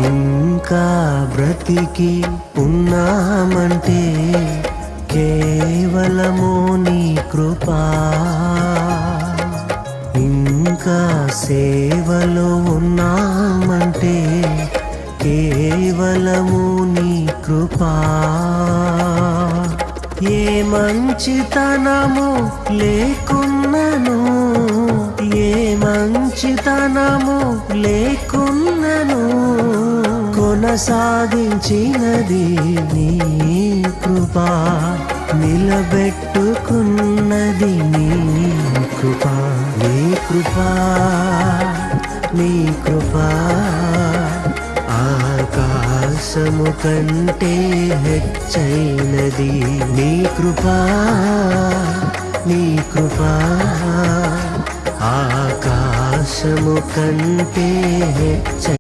ఇంకా బ్రతికి ఉన్నామంటే కేవలము నీ కృపా. ఇంకా సేవలో ఉన్నామంటే కేవలము నీ కృపా. ఏ మంచితనము లేకున్నను, ఏ మంచితనము లేకున్నను, కొనసాగించినది నీ కృపా. నిలబెట్టుకున్నది నీ కృపా. నీ కృపా, నీ కృపా ఆకాశము కంటే హెచ్చైనది. నీ కృపా, నీ కృపా ఆకాశము కంటే హెచ్చ